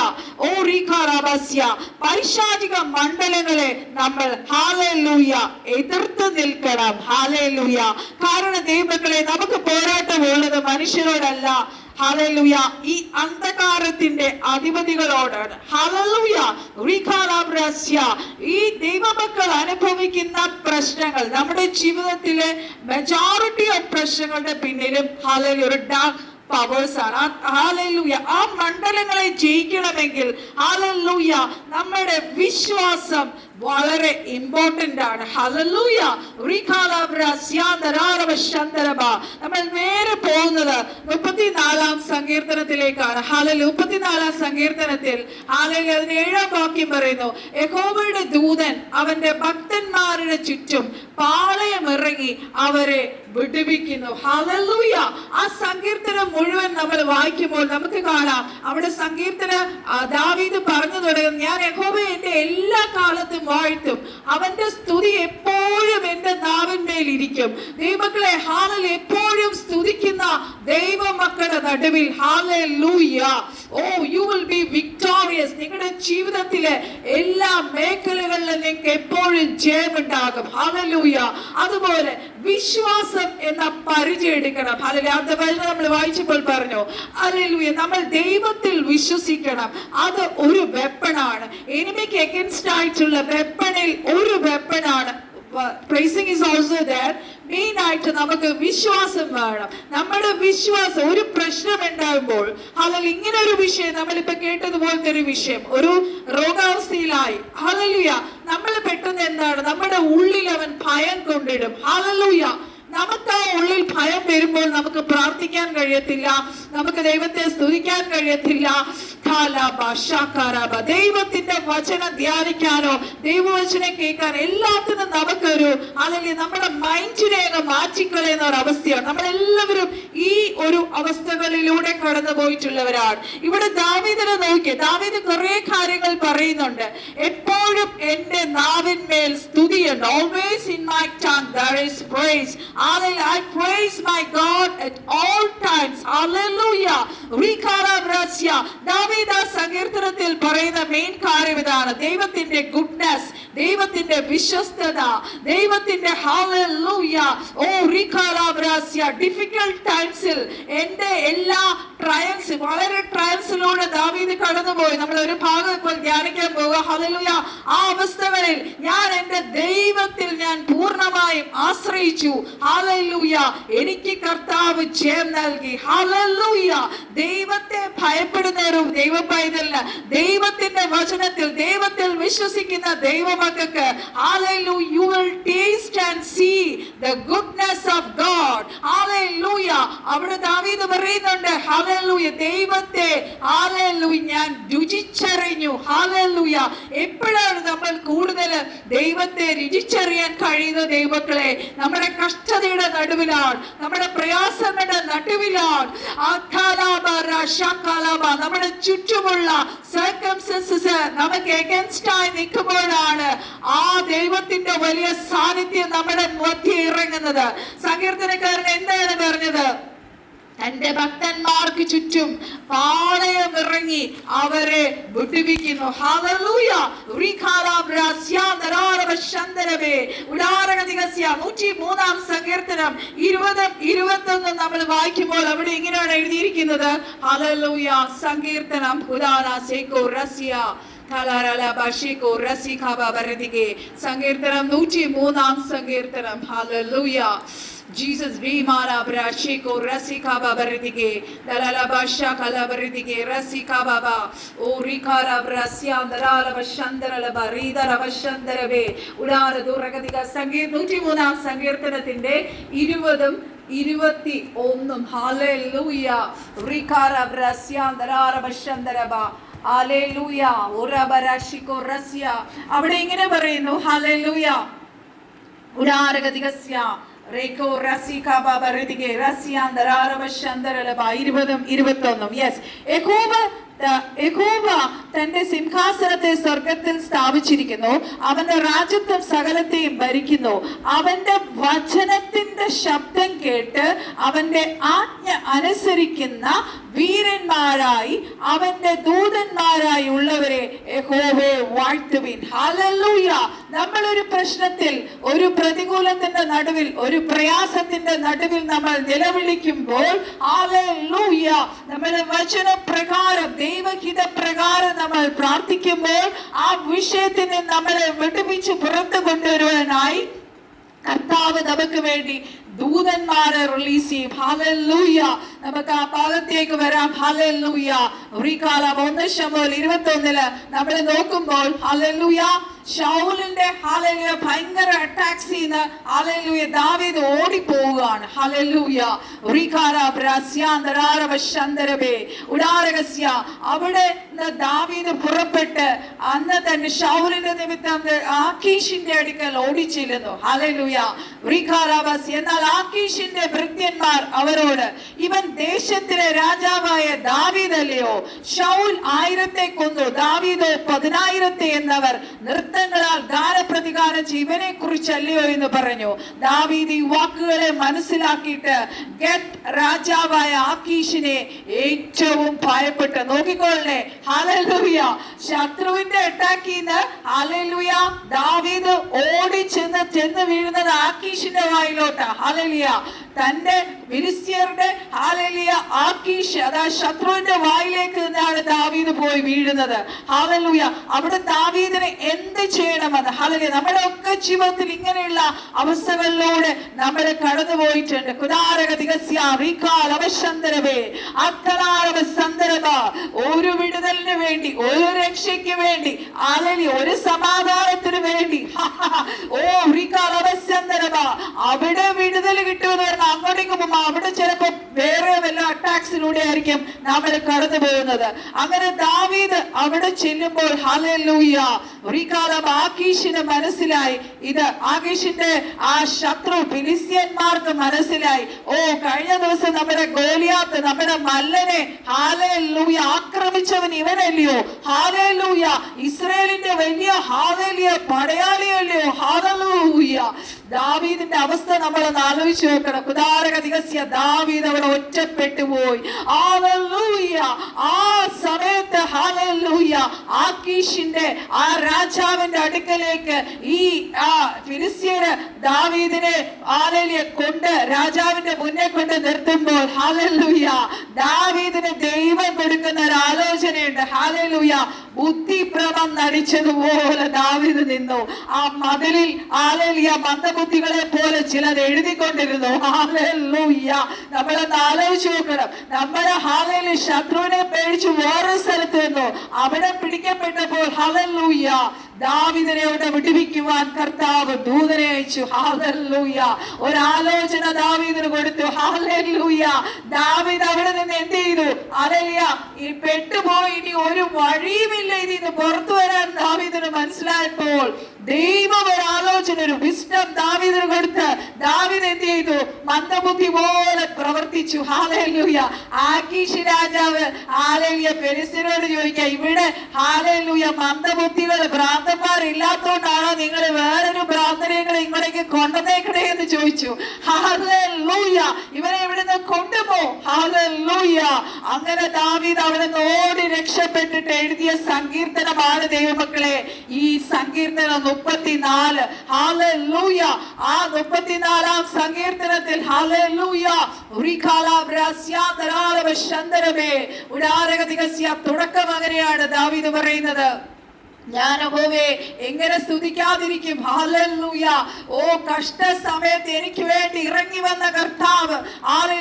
പൈശാചിക മണ്ഡലങ്ങളെ നമ്മൾ ഹല്ലേലൂയ എതിർത്ത് നിൽക്കണം. ഹല്ലേലൂയ. കാരണം ദൈവമക്കളെ, നമുക്ക് പോരാട്ടമുള്ളത് മനുഷ്യരോടല്ല, ഹല്ലേലൂയ, ഈ അന്ധകാരത്തിന്റെ അധിപതികളോടാണ്. ഹല്ലേലൂയ. ഈ ദൈവമക്കൾ അനുഭവിക്കുന്ന പ്രശ്നങ്ങൾ, നമ്മുടെ ജീവിതത്തിലെ മെജോറിറ്റി ഓഫ് പ്രശ്നങ്ങളുടെ പിന്നിലും ഹല്ലേലൂയ ഒരു ഡാർക്ക് പവേഴ്സ് ആണ്. ഹല്ലേലൂയ. ആ മണ്ഡലങ്ങളെ ജയിക്കണമെങ്കിൽ ഹല്ലേലൂയ നമ്മുടെ വിശ്വാസം വളരെ ഇമ്പോർട്ടന്റ് ആണ്. ഹല്ലേലൂയ. നമ്മൾ നേരെ പോകുന്നത് 34 സങ്കീർത്തനത്തിലേക്കാണ്. ഹല്ലേലൂയ. 34 സങ്കീർത്തനത്തിൽ ഹല്ലേലൂയ 7 വാക്യം പറയുന്നു, യഹോവയുടെ ദൂതൻ അവന്റെ ഭക്തന്മാരുടെ ചുറ്റും പാളയമിറങ്ങി അവരെ വിടുവിക്കുന്നു. ഹല്ലേലൂയ. ആ സങ്കീർത്തനം മുഴുവൻ നമ്മൾ വായിക്കുമ്പോൾ നമുക്ക് കാണാം, അവിടെ സങ്കീർത്തന ദാവീദ് പറഞ്ഞു തുടങ്ങും, ഞാൻ യഹോവയെ എന്റെ എല്ലാ കാലത്തും വാഴ്ത്തും, അവന്റെ സ്തുതി എപ്പോഴും എന്റെ നാവിന്മേൽ ഇരിക്കും. ദൈവമക്കളെ, ഹല്ലേലൂയ, എപ്പോഴും സ്തുതിക്കുന്ന ദൈവമക്കളുടെ നടുവിൽ hallelujah, you will be victorious. നിങ്ങളുടെ ജീവിതത്തിലെ എല്ലാ മേഖലകളിലും നിങ്ങൾക്ക് എപ്പോഴും ജയമുണ്ടാകും. ഹല്ലേലൂയ. അതുപോലെ വിശ്വാസം എന്ന പരിചയം എടുക്കണം. ഹല്ലേലൂയ. നമ്മൾ വായിച്ചപ്പോൾ പറഞ്ഞു, ഹല്ലേലൂയ, നമ്മൾ ദൈവത്തിൽ വിശ്വസിക്കണം. അത് ഒരു വെപ്പണാണ്. എനിമിക്ക് എഗൻസ്റ്റ് ആയിട്ടുള്ള വെപ്പണിൽ ഒരു വെപ്പണാണ്. Praising is also there. Main ആയിട്ട് നമുക്ക് വിശ്വാസം വേണം. നമ്മുടെ വിശ്വാസം, ഒരു പ്രശ്നം ഉണ്ടാകുമ്പോൾ, ഹല്ലേലൂയ, ഇങ്ങനെ ഒരു വിഷയം നമ്മളിപ്പോ കേട്ടതുപോലത്തെ ഒരു വിഷയം, ഒരു രോഗാവസ്ഥയിലായി, ഹല്ലേലൂയ, നമ്മൾ പെട്ടെന്ന് എന്താണ്, നമ്മുടെ ഉള്ളിൽ അവൻ ഭയം കൊണ്ടിടും. ഹല്ലേലൂയ. നമുക്ക് ആ ഉള്ളിൽ ഭയം വരുമ്പോൾ നമുക്ക് പ്രാർത്ഥിക്കാൻ കഴിയത്തില്ല, നമുക്ക് ദൈവത്തെ സ്തുതിക്കാൻ കഴിയത്തില്ല. ദൈവത്തിന്റെ വചനം ധ്യാനിക്കാനോ ദൈവവചനം കേൾക്കാൻ എല്ലാത്തിനും നമുക്കൊരു അല്ലെങ്കിൽ നമ്മുടെ മൈൻഡിനെ മാറ്റിക്കളയുന്ന ഒരു അവസ്ഥയാണ്. നമ്മളെല്ലാവരും ഈ ഒരു അവസ്ഥകളിലൂടെ കടന്നു പോയിട്ടുള്ളവരാണ്. ഇവിടെ ദാവീദിനെ നോക്കിയ ദാവീദ് കുറെ കാര്യങ്ങൾ പറയുന്നുണ്ട്. എപ്പോഴും എന്റെ നാവിന്മേൽ സ്തുതിയുണ്ട്. Always in my tongue there is praise. I praise my God at all times. Hallelujah. ദാവീദ് ആ സങ്കീർത്തനത്തിൽ പറയുന്ന മെയിൻ കാര്യം ഇതാണ്: ദൈവത്തിന്റെ ഗുഡ്നസ്, ദൈവത്തിന്റെ വിശ്വസ്തത, ദൈവത്തിന്റെ ഹല്ലേലൂയ. ഓ റികാലാബ്രാസ്യ, ഡിഫിക്കൽട്ട് ടൈംസിൽ എന്റെ എല്ലാ ട്രയൽസ്, വളരെ ട്രയൽസിലൂടെ ദാവീദ് കടന്നുപോയി. നമ്മൾ ഒരു ഭാഗം ഇപ്പോൾ ധ്യാനിക്കാൻ പോകുക. ഹല്ലേലൂയ. ആ അവസ്ഥകളിൽ ഞാൻ എന്റെ ദൈവത്തിൽ ഞാൻ പൂർണ്ണമായും ആശ്രയിച്ചു. ഹല്ലേലൂയ. എനിക്ക് കർത്താവ് ജയം നൽകി. ഹല്ലേലൂയ. ദൈവത്തെ ഭയപ്പെടുന്ന ഒരു ദൈവ പൈതലിന്, ദൈവത്തിന്റെ വചനത്തിൽ, ദൈവത്തിൽ വിശ്വസിക്കുന്ന ദൈവമക്കൾക്ക്, ഹല്ലേലൂയ, you will taste and see the goodness of God. ഹല്ലേലൂയ. അവിടെ ദാവീദ് പറയുന്നുണ്ട്, ഹല്ലേലൂയ, ദൈവത്തെ ഹല്ലേലൂയ ഞാൻ രുചിച്ചറിഞ്ഞു. ഹല്ലേലൂയ. എപ്പോഴാണ് നമ്മൾ കൂടുതൽ ദൈവത്തെ രുചിച്ചറിയാൻ കഴിയുന്ന ദൈവമക്കളെ? നമ്മുടെ കഷ്ടതയുടെ നടുവിലാണ്, നമ്മുടെ പ്രയാസങ്ങളുടെ നടുവിലാണ്, നമ്മുടെ ചുറ്റുമുള്ള സർക്കംസ്റ്റൻസസ് നമുക്ക് എഗൻസ്റ്റ് ആയി നിൽക്കുമ്പോഴാണ് ആ ദൈവത്തിന്റെ വലിയ സാന്നിധ്യം നമ്മുടെ മധ്യ ഇറങ്ങുന്നത്. സങ്കീർത്തനക്കാരൻ എന്താണ് പറഞ്ഞത്? തന്റെ ഭക്തന്മാർക്ക് ചുറ്റും പാളയം ഇറങ്ങി അവരെ വിടുവിക്കുന്നു. ഹല്ലേലൂയ. 103-ാം സങ്കീർത്തനം 20-21 നമ്മൾ വായിക്കുമ്പോൾ അവിടെ ഇങ്ങനെയാണ് എഴുതിയിരിക്കുന്നത്. ഹല്ലേലൂയ. സങ്കീർത്തനം സങ്കീർത്തനം 103-ാം സങ്കീർത്തനം. Hallelujah. Jesus Vimara Brashiko Rasika Babardige Dalala Basha Kalabardige Rasika Baba O Rikara Brasyan Dalala Bashandara Barida Rabashandarave Udara Duragadiga Sangir 103-ാം സങ്കീർത്തനത്തിന്റെ 20-21. ഹല്ലേലൂയ. Rikara Brasyan Dalala Bashandaraba ഹല്ലേലൂയ. ഉറബരാഷിക്കോ റസ്യ. അവിടെ ഇങ്ങനെ പറയുന്നു. ഹല്ലേലൂയ. ഉദാരഗതികസ്യ റേക്കോ റസിക ബബറിദികെ റസ്യാന്തരാരവശന്തരലബ 20-21. യെസ്. യഹോവ തന്റെ സിംഹാസനത്തെ സ്വർഗത്തിൽ സ്ഥാപിച്ചിരിക്കുന്നു. അവന്റെ രാജ്യത്വം സകലത്തെയും ഭരിക്കുന്നു. അവന്റെ വചനത്തിന്റെ ശബ്ദം കേട്ട് അവന്റെ ആജ്ഞ അനുസരിക്കുന്ന വീരന്മാരായി അവന്റെ ദൂതന്മാരായി ഉള്ളവരെ യഹോവയെ വാഴ്ത്തുവിൻ. ഹല്ലേലൂയ. നമ്മളൊരു പ്രശ്നത്തിൽ, ഒരു പ്രതികൂലത്തിന്റെ നടുവിൽ, ഒരു പ്രയാസത്തിന്റെ നടുവിൽ നമ്മൾ നിലവിളിക്കുമ്പോൾ, ഹല്ലേലൂയ, നമ്മുടെ വചനപ്രകാരം, ദൈവഹിത പ്രകാരം നമ്മൾ പ്രാർത്ഥിക്കുമ്പോൾ ആ വിഷയത്തിന് നമ്മളെ വിടുവിച്ച് പുറത്തു കൊണ്ടുവരുവാനായി കർത്താവ് നമുക്ക് വേണ്ടി ദൂതന്മാരെ റിലീസ് ചെയ്യും. ഹല്ലേലൂയ. നമുക്ക് ആ ഭാഗത്തേക്ക് വരാം. ഹല്ലേലൂയ. 1 നമ്മൾ നോക്കുമ്പോൾ, ഹല്ലേലൂയ, ശൗലിന്റെ ഹല്ലേലൂയ ഭയങ്കര അറ്റാക്സ് ചെയ്യുന്ന ഹല്ലേലൂയ ദാവീദ് ഓടിപ്പോവുകയാണ്. ഹല്ലേലൂയ. അവിടെ ദാവീദ് പുറപ്പെട്ട് അന്ന് തന്നെ ശൗലിന്റെ നിമിത്തം ആക്കീഷിന്റെ അടുക്കൽ ഓടിച്ചിരുന്നു. ഹല്ലേലൂയ. എന്നാൽ ആക്കീഷിന്റെ ഭൃത്യന്മാർ അവരോട്, ഇവൻ ദേശത്തിലെ രാജാവായ ദാവീദ് അല്ലയോ? ശൗൽ 1000 കൊന്നു, ദാവീദ് 10,000 എന്നവർ നൃത്തങ്ങളാൽ ഗാനപ്രതികാരം ഇവനെ കുറിച്ചല്ലയോ എന്ന് പറഞ്ഞു. ദാവീദ് ഈ വാക്കുകളെ മനസ്സിലാക്കിയിട്ട് ഗത്ത് രാജാവായ ആക്കീഷിനെ ഏറ്റവും ഭയപ്പെട്ട്. നോക്കിക്കൊള്ളേ. ഹല്ലേലൂയ. ശത്രുവിന്റെ അറ്റാക്കിന്ന് ഹല്ലേലൂയ ദാവീദ് ഓടി ചെന്ന് വീഴുന്നത് ആക്കീഷിന്റെ വായിലോട്ട്. ഹല്ലേലൂയ. തന്റെ ഫിലിസ്ത്യരുടെ ഹല്ലേലൂയ ആക്കീഷ്, അതായത് ശത്രുവിന്റെ വായിലേക്ക് നിന്നാണ് ദാവീദ് പോയി വീഴുന്നത്. ഹല്ലേലൂയ. അവിടെ ദാവീദിനെ എന്ത് ചെയ്യണമെന്ന്, ഹല്ലേലൂയ, നമ്മുടെ ഒക്കെ ജീവിതത്തിൽ ഇങ്ങനെയുള്ള അവസ്ഥകളിലൂടെ നമ്മൾ കടന്നുപോയിട്ടുണ്ട്. ഒരു വിടുതലിന് വേണ്ടി, ഒരു രക്ഷയ്ക്ക് വേണ്ടി, ഹല്ലേലൂയ, ഒരു സമാധാനത്തിന് വേണ്ടി ഓ അവിടെ വിടുതൽ കിട്ടുമെന്ന് പറഞ്ഞാൽ അങ്ങോട്ടേക്ക് പോകുമ്പോ അവിടെ ചിലപ്പോ വേറെ വല്ല അറ്റാക്സിലൂടെ ആയിരിക്കും നമ്മൾ കടന്നു പോകുന്നത്. അങ്ങനെ ദാവീദ് അവിടെ ചെല്ലുമ്പോൾ ഹല്ലേലൂയ ആകീഷിന് മനസ്സിലായി, ഇത് ആകീഷിന്റെ ആ ശത്രു ഫിലിസ്ത്യന്മാർക്ക് മനസ്സിലായി, ഓ കഴിഞ്ഞ ദിവസം നമ്മുടെ ഗോലിയാത്ത്, നമ്മുടെ മല്ലനെ ഹല്ലേലൂയ ആക്രമിച്ചവൻ ഇവനല്ലയോ, ഹല്ലേലൂയ ഇസ്രായേലിന്റെ വലിയ ഹല്ലേലൂയ പടയാളിയല്ലയോ, ഹല്ലേലൂയ. ദാവീദിന്റെ അവസ്ഥ നമ്മളൊന്ന് ആലോചിച്ച് നോക്കണം. കുദാരകതികസ്യ ദാവീദ് അവിടെ ഒറ്റപ്പെട്ടു പോയി. ഹല്ലേലൂയ. ആ സമയത്ത് ഹല്ലേലൂയ ആകീഷിന്റെ ആ രാജാവിന്റെ അടുക്കലേക്ക് ഈ ഫിലിസ്ത്യര് ദാവീദിനെ ഹല്ലേലൂയ കൊണ്ട് രാജാവിന്റെ മുന്നേ കൊണ്ട് നിർത്തുമ്പോൾ ഹല്ലേലൂയ ദാവീദിന് ദൈവം കൊടുക്കുന്ന ഒരു ആലോചനയുണ്ട്. ഹല്ലേലൂയ ബുദ്ധിഭ്രമം നടിച്ചതുപോലെ ദാവീദ് നിന്നു. ആ മതിലിൽ ഹല്ലേലൂയ മന്ദബുദ്ധികളെ പോലെ ചിലത് എഴുതിക്കൊണ്ടിരുന്നു. ഹല്ലേലൂയ. നമ്മളൊന്ന് ആലോചിച്ച് നോക്കണം. നമ്മുടെ ഹല്ലേലൂയ ശത്രുവിനെ പേടിച്ച് വേറെ സ്ഥലത്ത് നിന്നു. അവിടെ പിടിക്കപ്പെട്ടപ്പോൾ ഹല്ലേലൂയ ദാവീദിനെ അവിടെ വിടുവിക്കുവാൻ കർത്താവ് ദൂതനെ അയച്ചു. ഹല്ലേലൂയ. ഒരാലോചന ദാവീദിന് കൊടുത്തു. ഹല്ലേലൂയ. ദാവീദ് അവിടെ നിന്ന് എന്ത് ചെയ്തു? ഹല്ലേലൂയ ഈ പെട്ടുപോയി, ഇനി ഒരു വഴിയുമില്ല ഇതിന് പുറത്തു വരാൻ ദാവീദിന് മനസ്സിലായപ്പോൾ ദൈവം ഒരു ആലോചന, ഒരു വിസ്ഡം ദാവീദിന് കൊടുത്ത് ദാവീദ് എന്ത് ചെയ്തു? മന്ദബുദ്ധി പോലെ പ്രവർത്തിച്ചു. ഹല്ലേലൂയ. ആകീഷ് രാജാവ് ഹല്ലേലൂയ ഫെലിസ്ത്യരോട് ചോദിക്കുക, ഇവിടെ ഹല്ലേലൂയ മന്ദബുദ്ധികൾ ഭ്രാന്തന്മാരില്ലാത്തതുകൊണ്ടാണോ നിങ്ങൾ വേറൊരു ഭ്രാന്തരെകളെ ഇങ്ങോട്ടേക്ക് കൊണ്ടുവന്നേക്കണേ എന്ന് ചോദിച്ചു. ഹല്ലേലൂയ. ഇവരെ ഇവിടുന്ന് കൊണ്ടുപോ. ഹല്ലേലൂയ. അങ്ങനെ ദാവീദ് അവിടെ നിന്ന് ഓടി രക്ഷപ്പെട്ടിട്ട് എഴുതിയ സങ്കീർത്തനമാണ് ദൈവമക്കളെ ഈ സങ്കീർത്തനം 34. ഹല്ലേലൂയ. ആ 34-ാം സങ്കീർത്തനത്തിൽ ഹല്ലേലൂയ തുടക്കം അങ്ങനെയാണ് ദാവീദ് പറയുന്നത്. ഞാൻ യഹോവയെ എങ്ങനെ സ്തുതിക്കാതിരിക്കും? ഹല്ലേലൂയ. ഓ കഷ്ട സമയത്ത് എനിക്ക് വേണ്ടി ഇറങ്ങി വന്ന കർത്താവ്,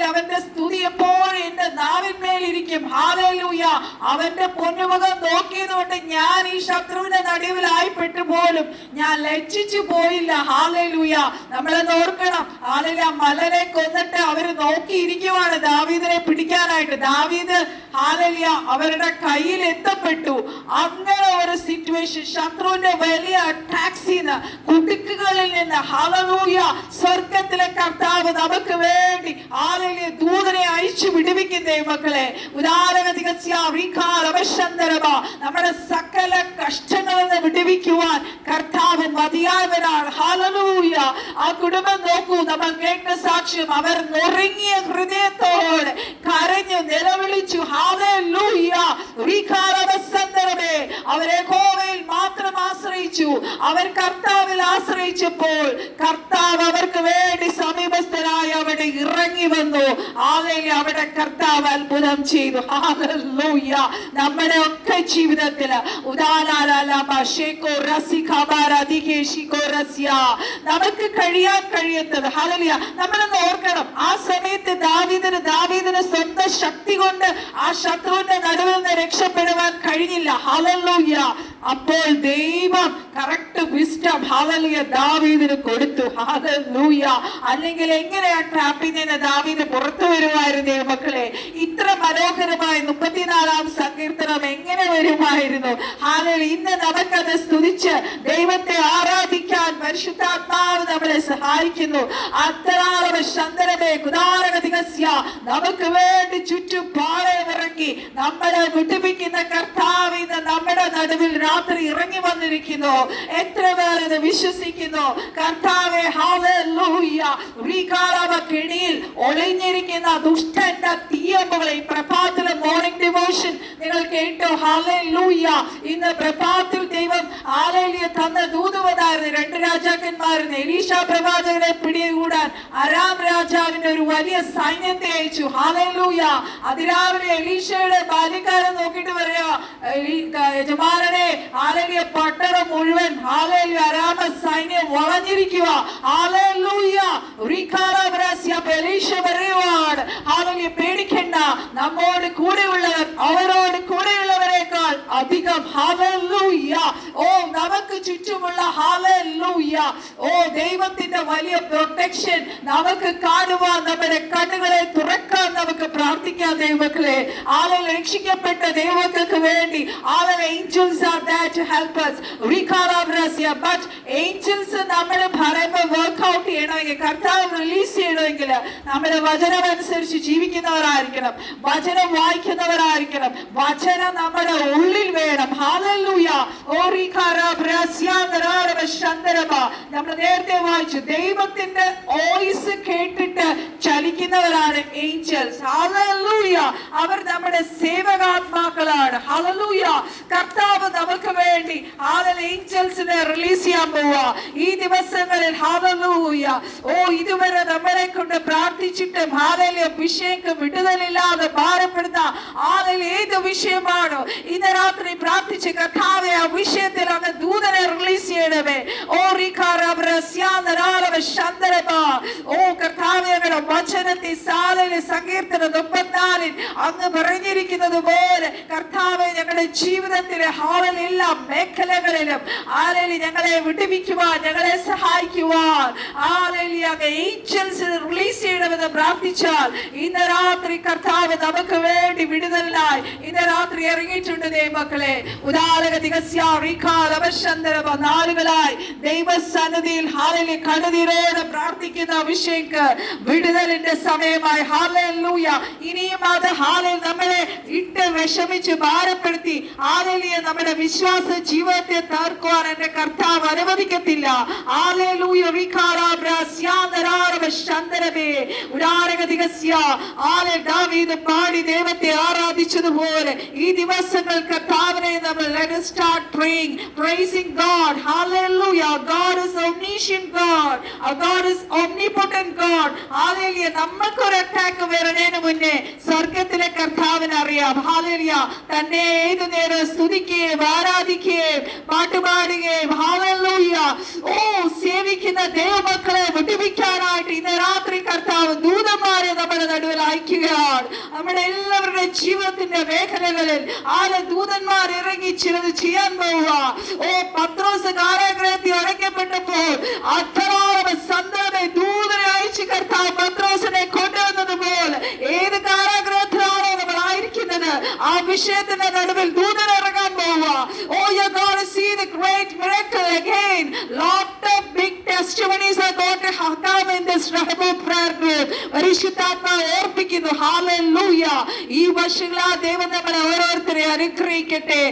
അവന്റെ സ്തുതി എപ്പോഴും എന്റെ നാവിന്മേലിരിക്കും. ഹല്ലേലൂയ. അവന്റെ പൊന്നുമുഖം നോക്കിയതുകൊണ്ട് ഞാൻ ഈ ശത്രുവിന്റെ നടുവിലായിപ്പെട്ടു പോലും ഞാൻ ലജ്ജിച്ചു പോയില്ല. ഹല്ലേലൂയ. നമ്മളെന്ന് ഓർക്കണം, ഹല്ലേലൂയ മലനെ കൊന്നിട്ട് അവര് നോക്കിയിരിക്കുവാണ് ദാവീദിനെ പിടിക്കാനായിട്ട്. ദാവീദ് ഹല്ലേലൂയ അവരുടെ കയ്യിൽ എത്തപ്പെട്ടു. അങ്ങനെ ഒരു സിറ്റുവേഷൻ, ശത്രുവിന്റെ വലിയ അറ്റാക്സിന്ന്, കുടുക്കുകളിൽ നിന്ന് ഹല്ലേലൂയ സ്വർഗ്ഗത്തിലെ കർത്താവ് നമുക്ക് വേണ്ടി ഹല്ലേലൂയ ദൂതനെ അയച്ചു വിടുവിക്കുന്നേ മക്കളെ. നമ്മുടെ സകല കഷ്ടങ്ങളിൽ നിന്ന് വിടുവിക്കുവാൻ കർത്താവ് മതിയായവനാണ്. ഹല്ലേലൂയ. ആ കുടുംബം നോക്കൂ, നമ്മൾ കേട്ട സാക്ഷ്യം, അവർ നുറുങ്ങിയ ഹൃദയത്തോടെ കരഞ്ഞു നിലവിളിച്ചു. ഹല്ലേലൂയ. അവരെ മാത്രം ആശ്രയിച്ചു. അവർ കർത്താവിൽ ആശ്രയിച്ചപ്പോൾ കർത്താവ് അവർക്ക് വേണ്ടി സമീപസ്ഥനായി അവിടെ ഇറങ്ങി വന്നു. അവിടെ കർത്താവ് അത്ഭുതം ചെയ്തു. ഹല്ലേലൂയ. നമ്മുടെ ഒക്കെ ജീവിതത്തില് നമുക്ക് കഴിയാൻ കഴിയാത്തത് ഹല്ലേലൂയ നമ്മളൊന്ന് ഓർക്കണം. ആ സമയത്ത് ദാവീദിന് സ്വന്തം ശക്തി കൊണ്ട് ആ ശത്രുവിന്റെ നടുവിൽ നിന്ന് രക്ഷപ്പെടുവാൻ കഴിഞ്ഞില്ല. ഹല്ലേലൂയ. അപ്പോൾ ദൈവം കറക്റ്റ് വിസ്ഡം ഹല്ലേലൂയ ദാവീദിന് കൊടുത്തു. ഹല്ലേലൂയ. അല്ലെങ്കിൽ എങ്ങനെയാ ട്രാപ്പിൽ നിന്ന് ദാവീദ് പുറത്തു വരുമായിരുന്നു മക്കളെ? ഇത്ര മനോഹരമായ 34-ാം സങ്കീർത്തനം എങ്ങനെ വരുമായിരുന്നു? ഹല്ലേലൂയ. ഇന്ന് നമുക്കത് സ്തുതിച്ച് ദൈവത്തെ ആരാധിക്കാൻ പരിശുദ്ധാത്മാവ് നമ്മളെ സഹായിക്കുന്നു. നമുക്ക് വേണ്ടി ചുറ്റും പാളയമിറക്കി നമ്മളെ വിടുവിക്കുന്ന കർത്താവ് ഇന്ന് നമ്മുടെ നടുവിൽ രാത്രി ഇറങ്ങി വന്നിരിക്കുന്നു. എത്ര പേർ ഇത് വിശ്വസിക്കുന്നു? കർത്താവേ ഹല്ലേലൂയ. കെണിയിൽ ഒളിഞ്ഞിരിക്കുന്ന ദുഷ്ടന്റെ തീയമ്പുകളെ പ്രഭാതത്തിലെ മോർണിംഗ് ഡിവോഷൻ നിങ്ങൾ കേട്ടോ? ഹല്ലേലൂയ. ഇന്ന് പ്രഭാതത്തിൽ ദൈവം ഹല്ലേലൂയ തന്ന ദൂതുവതായിരുന്നു. 2 രാജാക്കന്മാരുന്നു. എലീശ പ്രവാചകനെ പിടികൂടാൻ അരാം രാജാവിന്റെ ഒരു വലിയ സൈന്യത്തെ അയച്ചു. ഹല്ലേലൂയ. അതിരാവിലെ എലീശയുടെ ബാല്യക്കാരൻ നോക്കിയിട്ട് പറയാ, യജമാനനെ ഹല്ലേലൂയ പട്ടണം മുഴുവൻ ഹല്ലേലൂയ അരാമ സൈന്യം വളഞ്ഞിരിക്കുക. ഹല്ലേലൂയ. എലീശ പറയുവാണ്, ഹല്ലേലൂയ പേടിക്കണ്ട, നമ്മോട് കൂടെയുള്ളവർ അവരോട് കൂടെയുള്ളവരെക്കാൾ അധികം. ഹല്ലേലൂയ. ഓ നമുക്ക് ചുറ്റുമുള്ള ഹല്ലേലൂയ ഓ ദൈവത്തിന്റെ വലിയ പ്രൊട്ടക്ഷൻ നമുക്ക് കാണുവാൻ നമ്മുടെ കണ്ണുകളെ തുറക്കാൻ നമുക്ക് പ്രാർത്ഥിക്കാം ദൈവമക്കളെ. ആളുകൾ രക്ഷിക്കപ്പെട്ട ദൈവങ്ങൾക്ക് വേണ്ടി ആളുകൾ angels are there to help us. But angels നമ്മളെ പറയുമ്പോൾ വർക്ക്ഔട്ട് ചെയ്യണമെങ്കിൽ, കർത്താവ് റിലീസ് ചെയ്യണമെങ്കിൽ നമ്മുടെ വചനം അനുസരിച്ച് ജീവിക്കുന്നവരായിരിക്കണം, വചനം വായിക്കുന്നവരായിരിക്കണം, വചനം നമ്മുടെ ഉള്ളിൽ വേണം. ഹല്ലേലൂയ. നമ്മൾ നേരത്തെ വായിച്ചു, ദൈവത്തിന്റെ വോയിസ് കേട്ടിട്ട് ചലിക്കുന്നവരാണ് ഏഞ്ചൽസ്. ഹല്ലേലൂയ. അവർ നമ്മുടെ സേവകാത്മാക്കളാണ്. ഹല്ലേലൂയ. കർത്താവ് നമുക്ക് വേണ്ടി ഏഞ്ചൽസിനെ റിലീസ് ചെയ്യാൻ പോവാ ഈ ദിവസങ്ങളിൽ. ഹല്ലേലൂയ. ഓ ഇതുവരെ നമ്മളെ കൊണ്ട് പ്രാർത്ഥിച്ചിട്ടും അഭിഷേകം വിടുതലില്ലാതെ ഭാരപ്പെടുന്ന ഏത് വിഷയമാണോ ഇന്ന് രാത്രി പ്രാർത്ഥിച്ച് കർത്താവെ ആ വിഷയത്തിൽ അങ്ങ് ദൂതനെ റിലീസ് ചെയ്യണമേ. ഓ ഓ കർത്താവെ അങ്ങയുടെ വചനത്തെ സങ്കീർത്തനം 34 അങ്ങ് പറഞ്ഞിരിക്കുന്നത് പോലെ കർത്താവെ ഞങ്ങളുടെ ജീവിതത്തിലെ എല്ലാ മേഖലകളിലും ഞങ്ങളെ വിടുവിക്കുവാൻ, ഞങ്ങളെ സഹായിക്കുവാൻ ഏഞ്ചൽസ് റിലീസ് ചെയ്യണമെന്ന് പ്രാർത്ഥിച്ചാൽ ഇന്ന് രാത്രി കർത്താവ് നമുക്ക് വേണ്ടി വിടുതലായി ഇന്ന് രാത്രി ഇറങ്ങിയിട്ടുണ്ട് ദൈവമക്കളെ. നാളുകളായി ദൈവസന്നിധിയിൽ കണ്ണുനീരോടെ പ്രാർത്ഥിക്കുന്ന അഭിഷേക് വിടുതലിന്റെ സമയമായി. ഹല്ലേലൂയ. ഇനിയും അത് നമ്മളെ ഇട്ട് വിഷമിച്ച് ഭാരപ്പെടുത്തി നമ്മുടെ വിശ്വാസ ജീവിതത്തെ തകർക്കുവാൻ എന്റെ കർത്താവ് അനുവദിക്കത്തില്ല. ദാവീദ് പാടി ദൈവത്തെ ആരാധിച്ചതുപോലെ ഈ ദിവസങ്ങൾ കർത്താവിനെ നമ്മൾ let us start praying, praising God. Hallelujah. God is omniscient God. Our God is omnipotent God. Hallelujah. നമുക്കൊരു അറ്റാക്ക് വരുന്നതിന് മുന്നേ സ്വർഗത്തിലെ കർത്താവിന് അറിയാം. Hallelujah. തന്നെ ഏതു നേരം സ്തുതിക്കുകയും ആരാധിക്കുകയും പാട്ടുപാടുകയും Hallelujah. ഓ സേവിക്കുന്ന ദൈവമക്കളെ വിടുവിക്കാനായിട്ട് ഇന്ന് രാത്രി കർത്താവ് ദൂതന്മാരെ നമ്മുടെ നടുവിൽ അയക്കുകയാണ്. നമ്മുടെ എല്ലാവരുടെ ജീവിതത്തിന്റെ മേഖലകളിൽ ദൂതന്മാർ ഇറങ്ങി ചിലത് ചെയ്യാൻ പോവുക. ഓ പത്രോസ് കാരാഗ്രഹത്തിൽ അടയ്ക്കപ്പെട്ടപ്പോൾ ദൂതനെ അയച്ച് കർത്താവ് പത്രോസിനെ കൊണ്ടുവന്നത് പോലെ ഏത് കാരാഗ്രഹത്തിലാണോ നമ്മൾ ആയിരിക്കുന്നത് ആ വിഷയത്തിന്റെ നടുവിൽ ദൂതൻ ഇറങ്ങാൻ പോവുക. ഓ you going to see the great miracle again. Lot of big testimonies are going to come in this Rehoboth prayer group. പരിശുദ്ധാത്മാവ് ഓർപ്പിക്കുന്നു. ഹല്ലേലൂയ. ഈ വർഷങ്ങളാ ദൈവം നമ്മളെ ഓരോരുത്തരെ അനുഗ്രഹിക്കട്ടെ.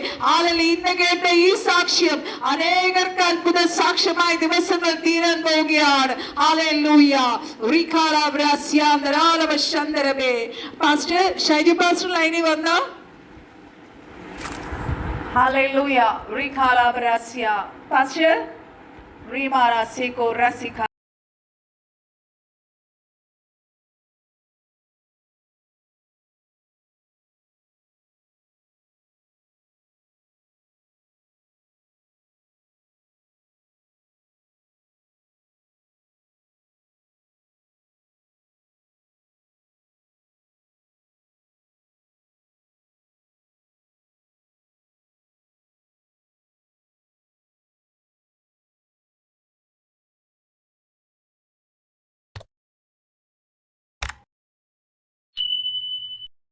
ഇന്ന് കേട്ട ഈ സാക്ഷ്യം അനേകർക്ക് അത്ഭുത സാക്ഷ്യമായ ദിവസങ്ങൾ തീരാൻ പോവുകയാണ്. ഹല്ലേലൂയ. പാസ്റ്റർ ഷൈജു പാസ്റ്റർ ലൈനിൽ വന്നോ? Hallelujah. Rikala Brasia. Pastor Rimara Seko Rasika.